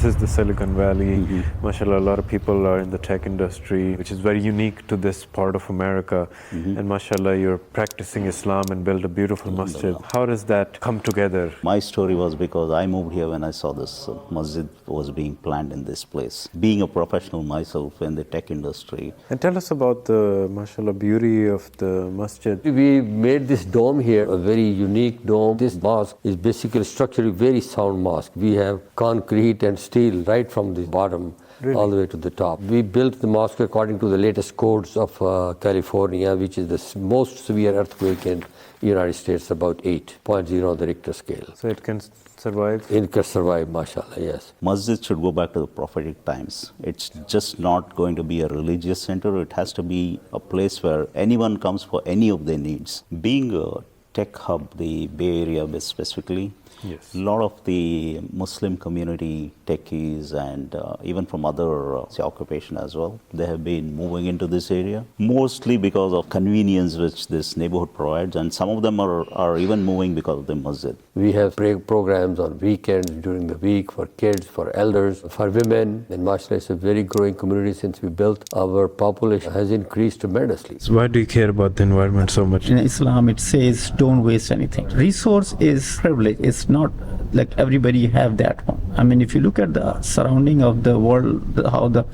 This is the Silicon Valley. MashaAllah, a lot of people are in the tech industry, which is very unique to this part of America. And MashaAllah, you're practicing Islam and built a beautiful masjid. How does that come together? My story was because I moved here when I saw this masjid was being planned in this place. Being a professional myself in the tech industry. And tell us about the, MashaAllah, beauty of the masjid. We made this dome here, a very unique dome. This mosque is basically structurally very sound mosque. We have concrete and steel right from the bottom all the way to the top. We built the mosque according to the latest codes of California, which is the most severe earthquake in the United States, about 8.0 on the Richter scale. So it can survive? It can survive, mashallah, yes. Masjid should go back to the prophetic times. It's just not going to be a religious center. It has to be a place where anyone comes for any of their needs. Being a tech hub, the Bay Area specifically, yes. A lot of the Muslim community, techies, and even from other occupation as well, they have been moving into this area, mostly because of convenience which this neighborhood provides, and some of them are even moving because of the masjid. We have programs on weekends, during the week, for kids, for elders, for women, and mashallah, it's a very growing community since we built. Our population has increased tremendously. So why do you care about the environment so much? In Islam, it says don't waste anything. Resource is privilege. It's not like everybody have that one. I mean, if you look at the surrounding of the world, how the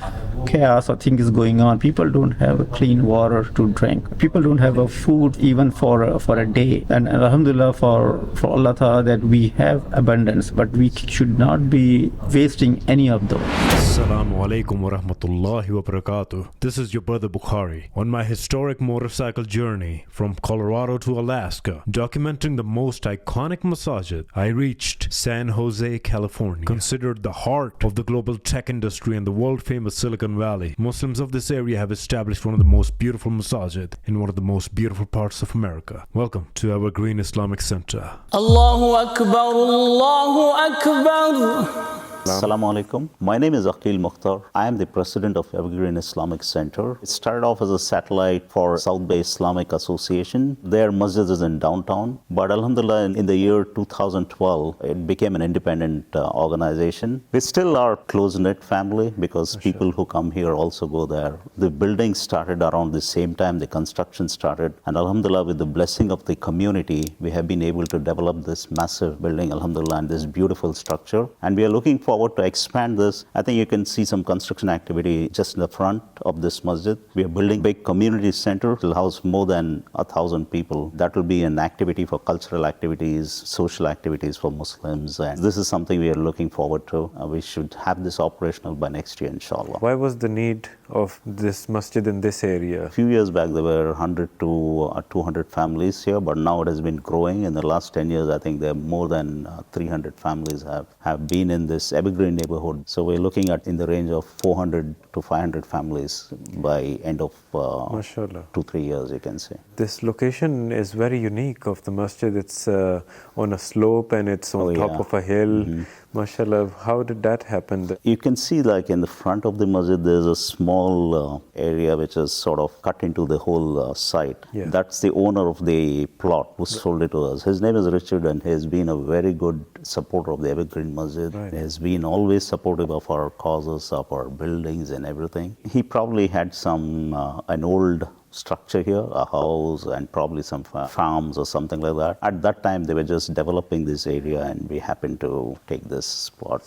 chaos or thing is going on, people don't have a clean water to drink. People don't have a food even for a day. And alhamdulillah for Allah Ta'ala that we have abundance, but we should not be wasting any of those. Assalamu alaikum wa rahmatullahi wa barakatuh. This is your brother BUKHAREE on my historic motorcycle journey from Colorado to Alaska, documenting the most iconic masajid. I reached San Jose, California, considered the heart of the global tech industry and the world-famous Silicon Valley. Muslims of this area have established one of the most beautiful masajid in one of the most beautiful parts of America. Welcome to Evergreen Islamic Center. Allahu Akbar, Allahu Akbar. Assalamu alaikum. My name is Aqil Mukhtar. I am the president of Evergreen Islamic Center. It started off as a satellite for South Bay Islamic Association. Their masjid is in downtown. But alhamdulillah, in the year 2012, it became an independent organization. We still are close-knit family because people who come here also go there. The building started around the same time the construction started. And alhamdulillah, with the blessing of the community, we have been able to develop this massive building, alhamdulillah, and this beautiful structure. And we are looking forward to expand this. I think you can see some construction activity just in the front of this masjid. We are building a big community center. It will house more than 1,000 people. That will be an activity for cultural activities, social activities for Muslims. And this is something we are looking forward to. We should have this operational by next year, inshallah. Why was the need of this masjid in this area? A few years back, there were 100 to 200 families here, but now it has been growing. In the last 10 years, I think there are more than 300 families have been in this Evergreen neighborhood. So we're looking at in the range of 400 to 500 families by end of 2-3 years, you can say. This location is very unique of the masjid. It's on a slope and it's on top of a hill. MashaAllah, how did that happen? You can see like in the front of the masjid, there's a small area which is sort of cut into the whole site. That's the owner of the plot who sold it to us. His name is Richard and he has been a very good supporter of the Evergreen Masjid. He has been always supportive of our causes, of our buildings and everything. He probably had an old structure here, a house and probably some farms or something like that. At that time, they were just developing this area and we happened to take this spot.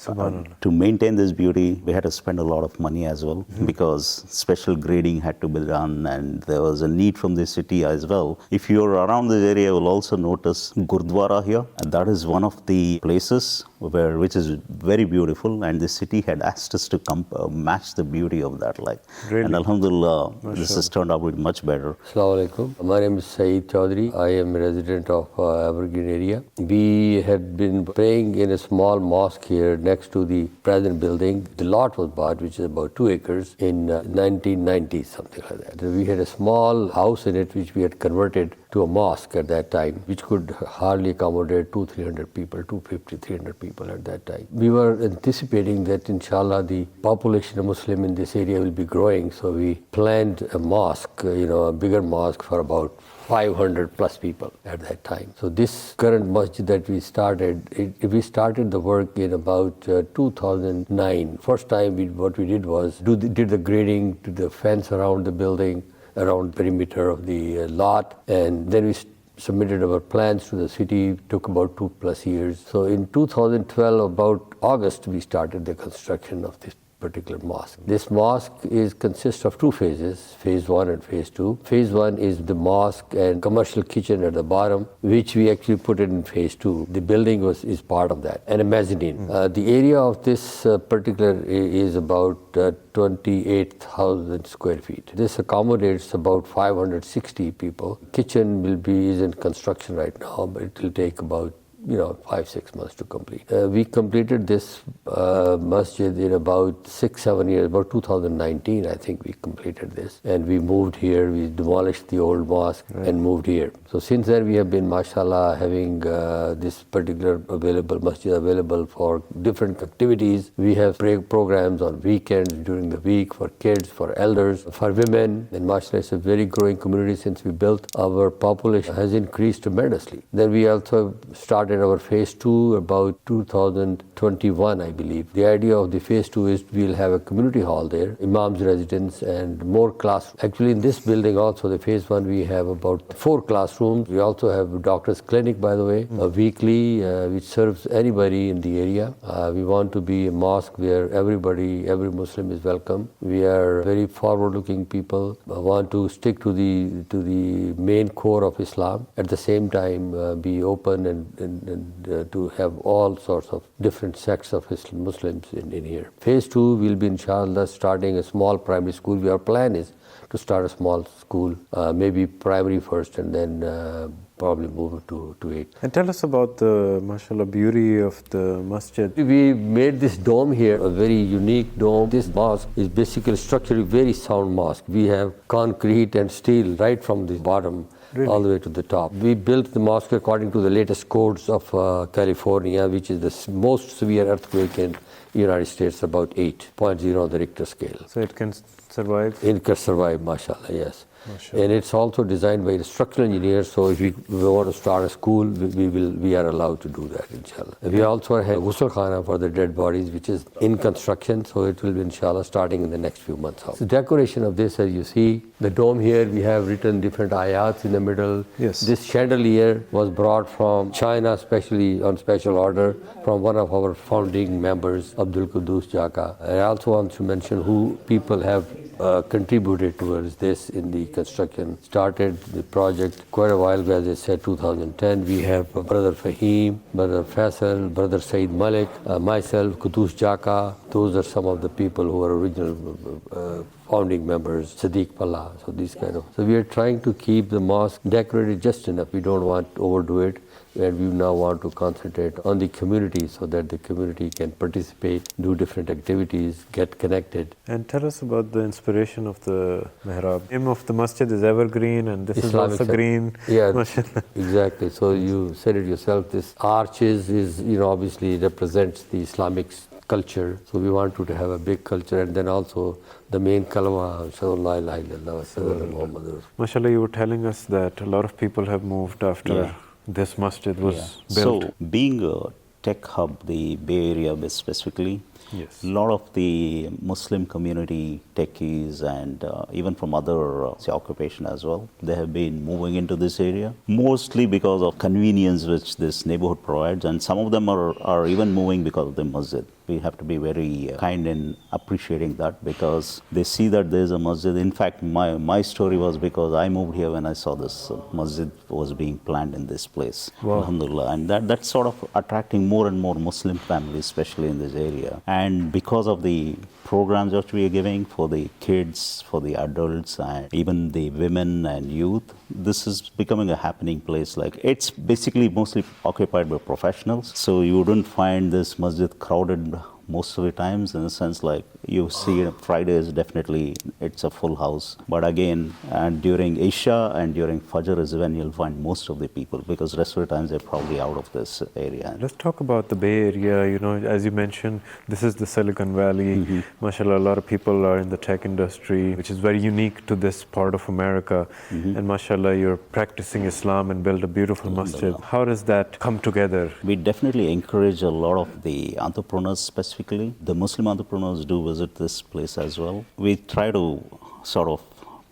To maintain this beauty, we had to spend a lot of money as well because special grading had to be done and there was a need from the city as well. If you're around this area, you will also notice Gurdwara here. And that is one of the places which is very beautiful, and the city had asked us to match the beauty of that. And alhamdulillah, this has turned out much better. Assalamu alaikum. My name is Saeed Chaudhry. I am a resident of Evergreen area. We had been praying in a small mosque here next to the present building. The lot was bought, which is about 2 acres, in 1990, something like that. We had a small house in it, which we had converted to a mosque at that time, which could hardly accommodate 200-300 people, 250-300 people at that time. We were anticipating that inshallah the population of Muslim in this area will be growing, so we planned a mosque, a bigger mosque for about 500 plus people at that time. So this current masjid that we started, we started the work in about 2009. First time what we did was did the grading to the fence around the building, around the perimeter of the lot, and then we submitted our plans to the city. Took about 2+ years. So in 2012, about August, we started the construction of this particular mosque. This mosque consists of 2 phases, phase 1 and phase 2. Phase 1 is the mosque and commercial kitchen at the bottom, which we actually put it in phase 2. The building is part of that, and a mezzanine. The area of this particular is about 28,000 square feet. This accommodates about 560 people. Kitchen is in construction right now, but it will take about 5-6 months to complete. We completed this masjid in about 6-7 years, about 2019 I think we completed this. And we moved here, we demolished the old mosque and moved here. So since then we have been, mashallah, having this particular masjid available for different activities. We have programs on weekends, during the week, for kids, for elders, for women. And mashallah, it's a very growing community since we built. Our population has increased tremendously. Then we also started our phase 2 about 2021, I believe. The idea of the phase 2 is we'll have a community hall there, imam's residence, and more classrooms. Actually, in this building also, the phase 1, we have about 4 classrooms. We also have a doctor's clinic, by the way, weekly, which serves anybody in the area. We want to be a mosque where every Muslim is welcome. We are very forward-looking people. Want to stick to the main core of Islam. At the same time, be open and to have all sorts of different sects of Muslims in here. Phase 2 will be, inshallah, starting a small primary school. Our plan is to start a small school, maybe primary first, and then probably move to 8. And tell us about the, mashallah, beauty of the masjid. We made this dome here, a very unique dome. This mosque is basically structurally very sound mosque. We have concrete and steel right from the bottom all the way to the top. We built the mosque according to the latest codes of California, which is the most severe earthquake in the United States, about 8.0 on the Richter scale. So it can survive? It can survive, mashallah, yes. And it's also designed by the structural engineers, so if we want to start a school, we are allowed to do that, inshallah. We also have ghusl khana for the dead bodies, which is in construction, so it will be, inshallah, starting in the next few months. The decoration of this, as you see, the dome here, we have written different ayats in the middle. Yes. This chandelier was brought from China, especially on special order, from one of our founding members, Abdul Qudus Jaka. I also want to mention who people have contributed towards this in the construction. Started the project quite a while ago, as I said, 2010. We have Brother Fahim, Brother Faisal, Brother Saeed Malik, myself, Qudus Jaka. Those are some of the people who are original founding members, Sadiq Palla. So these kind of. So we are trying to keep the mosque decorated just enough. We don't want to overdo it. And we now want to concentrate on the community so that the community can participate, do different activities, get connected. And tell us about the inspiration of the mihrab. The name of the masjid is Evergreen, and this Islamic is also green. Yeah, exactly. So you said it yourself. This arches is, obviously represents the Islamic culture. So we want to have a big culture, and then also the main kalma, Sallallahu Alaihi Wasallam. Mashallah, you were telling us that a lot of people have moved after this masjid was built. So, being a tech hub, the Bay Area specifically, yes, a lot of the Muslim community techies and even from other occupation as well, they have been moving into this area, mostly because of convenience which this neighborhood provides, and some of them are even moving because of the masjid. We have to be very kind in appreciating that, because they see that there is a masjid. In fact, my story was because I moved here when I saw this masjid was being planned in this place. Wow. Alhamdulillah. And that's sort of attracting more and more Muslim families, especially in this area. And because of the programs that we are giving for the kids, for the adults, and even the women and youth, this is becoming a happening place. Like, it's basically mostly occupied by professionals, so you wouldn't find this masjid crowded most of the times, in the sense like you see Fridays definitely it's a full house. But again, and during Isha and during Fajr is when you'll find most of the people, because rest of the times they're probably out of this area. Let's talk about the Bay Area. You know, as you mentioned, this is the Silicon Valley. Mashallah, a lot of people are in the tech industry, which is very unique to this part of America. And mashallah, you're practicing Islam and build a beautiful masjid. How does that come together? We definitely encourage a lot of the entrepreneurs, specifically. The Muslim entrepreneurs do visit this place as well. We try to sort of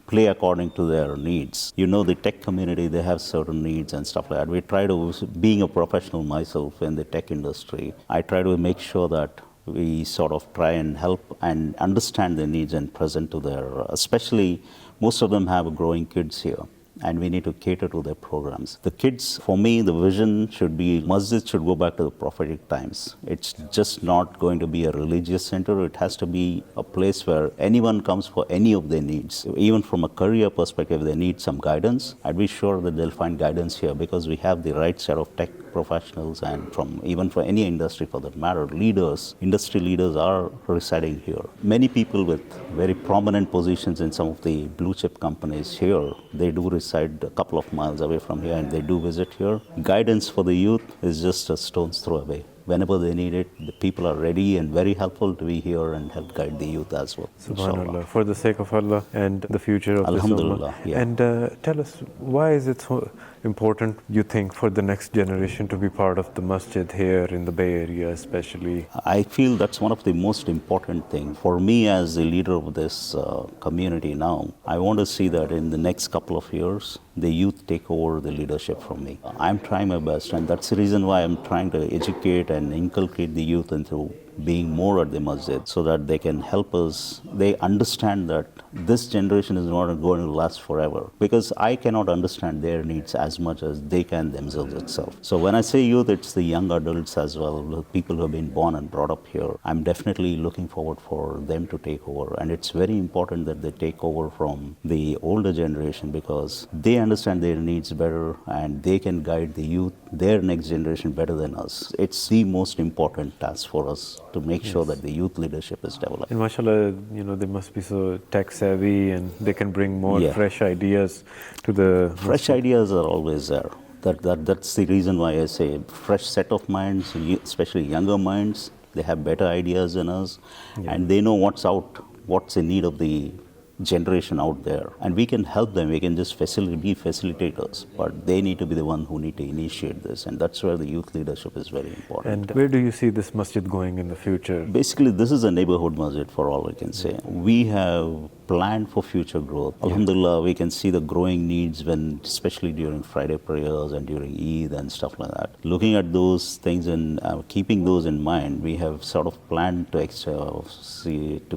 play according to their needs. You know, the tech community, they have certain needs and stuff like that. We try to, being a professional myself in the tech industry, I try to make sure that we sort of try and help and understand their needs and present to their, especially most of them have growing kids here, and we need to cater to their programs. The kids, for me, the vision should be, Masjid should go back to the prophetic times. It's just not going to be a religious center. It has to be a place where anyone comes for any of their needs. Even from a career perspective, they need some guidance. I'd be sure that they'll find guidance here, because we have the right set of tech professionals, and from even for any industry for that matter, leaders, industry leaders are residing here. Many people with very prominent positions in some of the blue chip companies here, they do reside a couple of miles away from here, and they do visit here. Guidance for the youth is just a stone's throw away. Whenever they need it, the people are ready and very helpful to be here and help guide the youth as well. Subhanallah, for the sake of Allah and the future of Alhamdulillah, this ummah. And tell us, why is it so important, you think, for the next generation to be part of the masjid here in the Bay Area especially? I feel that's one of the most important things. For me as the leader of this community now, I want to see that in the next couple of years, the youth take over the leadership from me. I'm trying my best, and that's the reason why I'm trying to educate and inculcate the youth into being more at the masjid, so that they can help us. They understand that this generation is not going to last forever, because I cannot understand their needs as much as they can themselves itself. So when I say youth, it's the young adults as well, the people who have been born and brought up here. I'm definitely looking forward for them to take over, and it's very important that they take over from the older generation, because they understand their needs better and they can guide the youth, their next generation, better than us. It's the most important task for us to make sure that the youth leadership is developed. And mashallah, you know, they must be so tech savvy and they can bring more fresh ideas to the Fresh ideas are always there. That's the reason why I say fresh set of minds, especially younger minds, they have better ideas than us, and they know what's in need of the generation out there, and we can help them. We can just be facilitators, but they need to be the one who need to initiate this, and that's where the youth leadership is very important. And where do you see this masjid going in the future? Basically, this is a neighborhood masjid, for all I can say. We have planned for future growth. Alhamdulillah, we can see the growing needs especially during Friday prayers and during Eid and stuff like that. Looking at those things and keeping those in mind, we have sort of planned to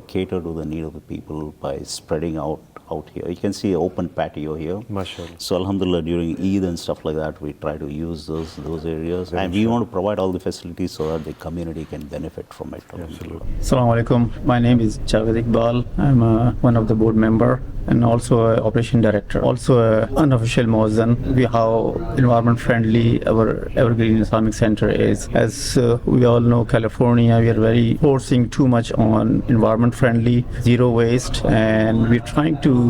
cater to the need of the people by spreading out here. You can see an open patio here. Mashallah. So alhamdulillah, during Eid and stuff like that, we try to use those areas. And we want to provide all the facilities so that the community can benefit from it. Absolutely. Assalamu alaikum. My name is Javed Iqbal. I'm one of the board member and also an operation director. Also an unofficial muazzin. We how environment friendly our Evergreen Islamic Center is. As we all know, California, we are very forcing too much on environment friendly, zero waste, and we're trying to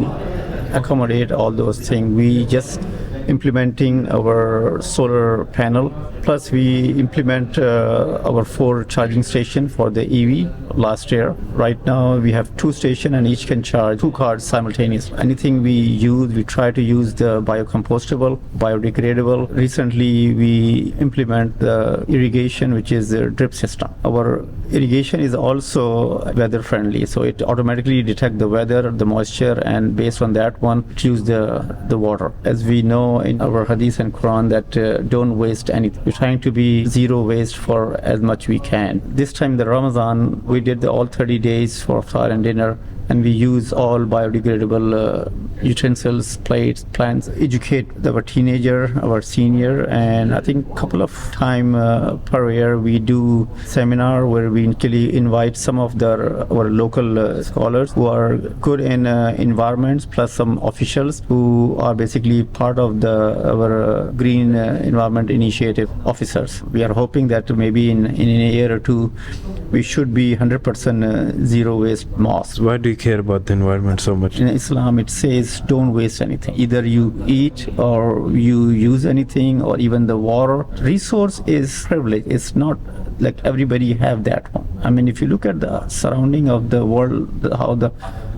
accommodate all those things. We just implementing our solar panel, plus we implement our 4 charging station for the EV last year. Right now we have 2 stations and each can charge 2 cars simultaneously. Anything we use, we try to use the biocompostable, biodegradable. Recently we implement the irrigation, which is a drip system. Our irrigation is also weather friendly, so it automatically detects the weather, the moisture, and based on that one it use the water. As we know in our hadith and Quran that don't waste anything. We're trying to be zero waste for as much we can. This time the Ramadan, we did all 30 days for iftar and dinner, and we use all biodegradable utensils, plates, plants, educate our teenager, our senior, and I think a couple of time per year we do seminar where we actually invite some of our local scholars who are good in environments, plus some officials who are basically part of our green environment initiative officers. We are hoping that maybe in a year or two we should be 100% zero waste mosque. Why do you care about the environment so much? In Islam, it says don't waste anything. Either you eat or you use anything, or even the water. Resource is privilege. It's not like everybody have that one. I mean, if you look at the surrounding of the world, how the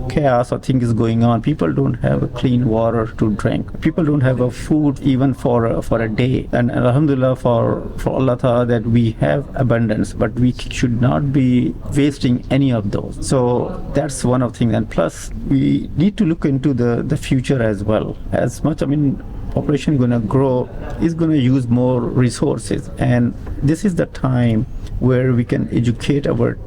chaos or thing is going on, people don't have a clean water to drink. People don't have a food even for a day. And alhamdulillah for Allah Ta'ala that we have abundance, but we should not be wasting any of those. So that's one of things. And plus, we need to look into the future as well. As much, I mean, population going to grow, is going to use more resources, and this is the time where we can educate our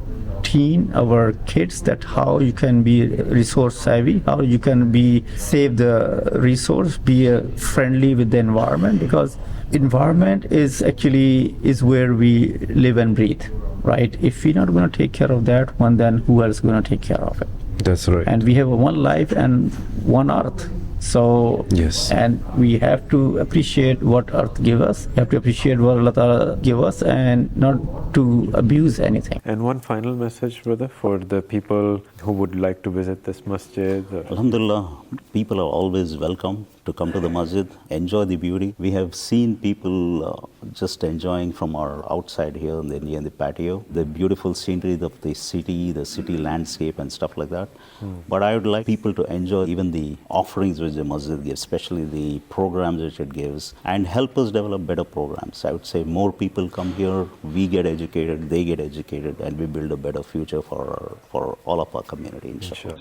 our kids, that how you can be resource savvy, how you can be save the resource, be friendly with the environment, because environment is actually is where we live and breathe, right? If we're not going to take care of that one, then who else is going to take care of it? That's right. And we have one life and one earth. So, yes, and we have to appreciate what earth give us, we have to appreciate what Allah Ta'ala give us, and not to abuse anything. And one final message, brother, for the people who would like to visit this masjid. Alhamdulillah, people are always welcome to come to the masjid, enjoy the beauty. We have seen people just enjoying from our outside here in the patio, the beautiful scenery of the city landscape and stuff like that. But I would like people to enjoy even the offerings which the masjid gives, especially the programs which it gives, and help us develop better programs. I would say more people come here, we get educated, they get educated, and we build a better future for all of our community, inshallah.